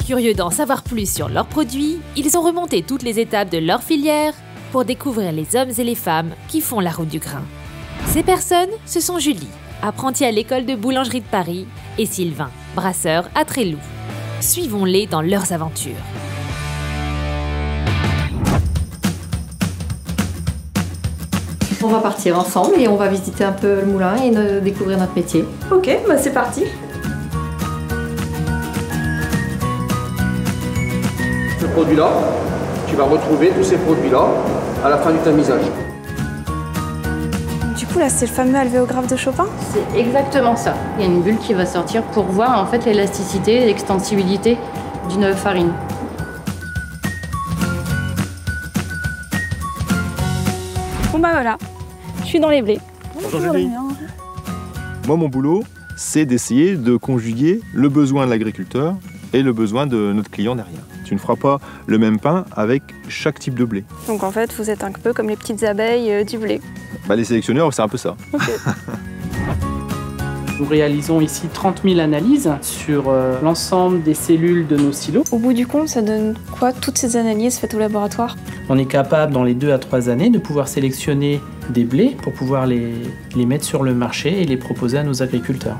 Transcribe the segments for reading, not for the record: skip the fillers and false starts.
Curieux d'en savoir plus sur leurs produits, ils ont remonté toutes les étapes de leur filière pour découvrir les hommes et les femmes qui font la route du grain. Ces personnes, ce sont Julie, apprentie à l'école de boulangerie de Paris, et Sylvain, brasseur à Tréloux. Suivons-les dans leurs aventures. On va partir ensemble et on va visiter un peu le moulin et découvrir notre métier. Ok, bah c'est parti. Ce produit-là, tu vas retrouver tous ces produits-là à la fin du tamisage. Du coup là c'est le fameux alvéographe de Chopin? C'est exactement ça. Il y a une bulle qui va sortir pour voir en fait l'élasticité et l'extensibilité d'une farine. Bon bah voilà, je suis dans les blés. Bonjour Julie. Moi mon boulot, c'est d'essayer de conjuguer le besoin de l'agriculteur et le besoin de notre client derrière. Tu ne feras pas le même pain avec chaque type de blé. Donc en fait vous êtes un peu comme les petites abeilles du blé. Les sélectionneurs, c'est un peu ça. Okay. Nous réalisons ici 30 000 analyses sur l'ensemble des cellules de nos silos. Au bout du compte, ça donne quoi toutes ces analyses faites au laboratoire? On est capable dans les 2 à 3 années de pouvoir sélectionner des blés pour pouvoir les mettre sur le marché et les proposer à nos agriculteurs.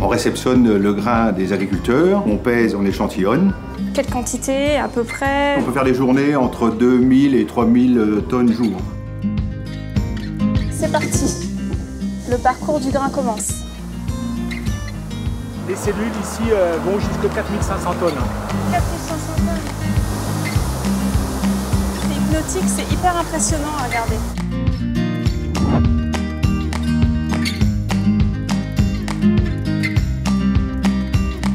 On réceptionne le grain des agriculteurs, on pèse, on échantillonne. Quelle quantité à peu près? On peut faire des journées entre 2000 et 3000 tonnes jour. C'est parti. Le parcours du grain commence. Les cellules ici vont jusqu'à 4500 tonnes. 4500 tonnes. C'est hypnotique, c'est hyper impressionnant à regarder.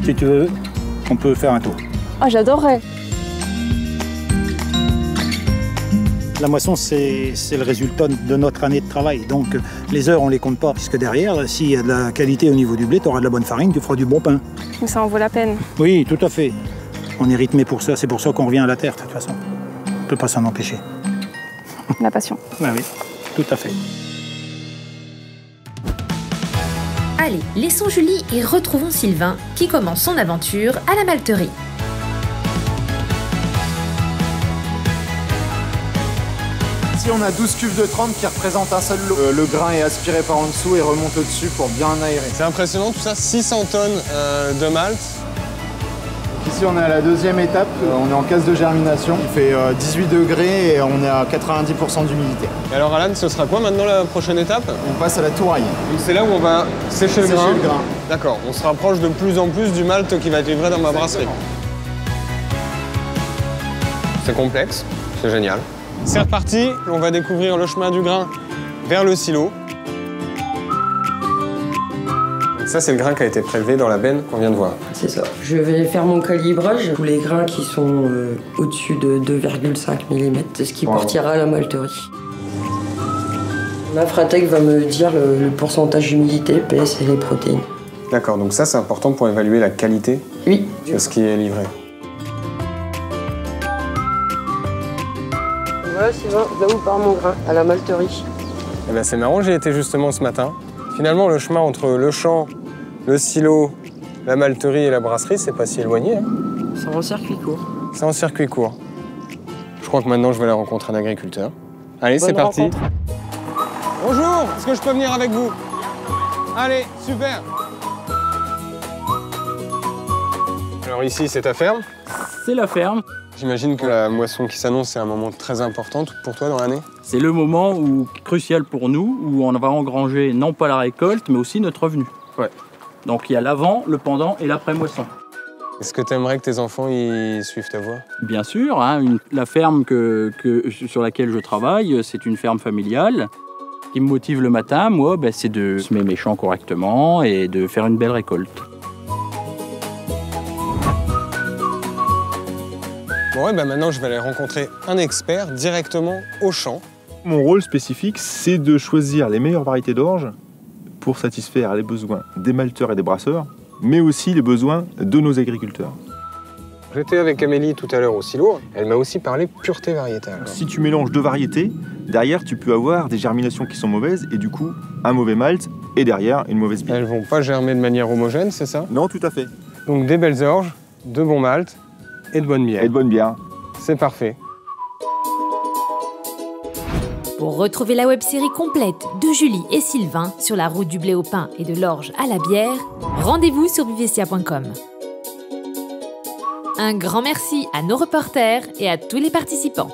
Si tu veux, on peut faire un tour. Ah, j'adorerais. La moisson, c'est le résultat de notre année de travail. Donc, les heures, on les compte pas. Puisque derrière, s'il y a de la qualité au niveau du blé, tu auras de la bonne farine, tu feras du bon pain. Donc ça en vaut la peine. Oui, tout à fait. On est rythmé pour ça. C'est pour ça qu'on revient à la terre, de toute façon. On ne peut pas s'en empêcher. La passion. Oui, oui, tout à fait. Allez, laissons Julie et retrouvons Sylvain qui commence son aventure à la malterie. Ici on a 12 cuves de 30 qui représentent un seul lot. Le grain est aspiré par en dessous et remonte au-dessus pour bien aérer. C'est impressionnant tout ça, 600 tonnes de malt. Ici on est à la deuxième étape, on est en case de germination. Il fait 18 degrés et on est à 90% d'humidité. Et alors Alan, ce sera quoi maintenant la prochaine étape? On passe à la touraille. Donc c'est là où on va sécher le grain. Le grain. D'accord, on se rapproche de plus en plus du malt qui va être livré dans ma brasserie. C'est complexe, c'est génial. C'est reparti, on va découvrir le chemin du grain vers le silo. Donc ça, c'est le grain qui a été prélevé dans la benne qu'on vient de voir. C'est ça. Je vais faire mon calibrage. Tous les grains qui sont au-dessus de 2,5 mm, c'est ce qui partira à la malterie. Ma Fratec va me dire le pourcentage d'humidité, pH et les protéines. D'accord, donc ça, c'est important pour évaluer la qualité de ce qui est livré. Voilà, Sylvain, là où part mon grain, à la malterie. Eh ben, c'est marrant, j'y étais justement ce matin. Finalement, le chemin entre le champ, le silo, la malterie et la brasserie, c'est pas si éloigné. Hein. C'est en circuit court. C'est en circuit court. Je crois que maintenant, je vais aller rencontrer un agriculteur. Allez, c'est parti. Rencontre. Bonjour, est-ce que je peux venir avec vous? Allez, super. Alors ici, c'est ta ferme? C'est la ferme. J'imagine que la moisson qui s'annonce, c'est un moment très important pour toi dans l'année? C'est le moment crucial pour nous, où on va engranger non pas la récolte, mais aussi notre revenu. Ouais. Donc il y a l'avant, le pendant et l'après-moisson. Est-ce que tu aimerais que tes enfants ils suivent ta voie? Bien sûr, hein, la ferme sur laquelle je travaille, c'est une ferme familiale. Ce qui me motive le matin, moi, c'est de semer mes champs correctement et de faire une belle récolte. Bon ouais, maintenant je vais aller rencontrer un expert directement au champ. Mon rôle spécifique, c'est de choisir les meilleures variétés d'orge pour satisfaire les besoins des malteurs et des brasseurs, mais aussi les besoins de nos agriculteurs. J'étais avec Amélie tout à l'heure au silo. Elle m'a aussi parlé pureté variétale. Si tu mélanges 2 variétés, derrière tu peux avoir des germinations qui sont mauvaises et du coup un mauvais malt et derrière une mauvaise bière. Elles vont pas germer de manière homogène, c'est ça? Non, tout à fait. Donc des belles orges, de bons malts et de bonnes bières. Et de bonnes bières. C'est parfait. Pour retrouver la web-série complète de Julie et Sylvain sur la route du blé au pain et de l'orge à la bière, rendez-vous sur vivessia.com. Un grand merci à nos reporters et à tous les participants.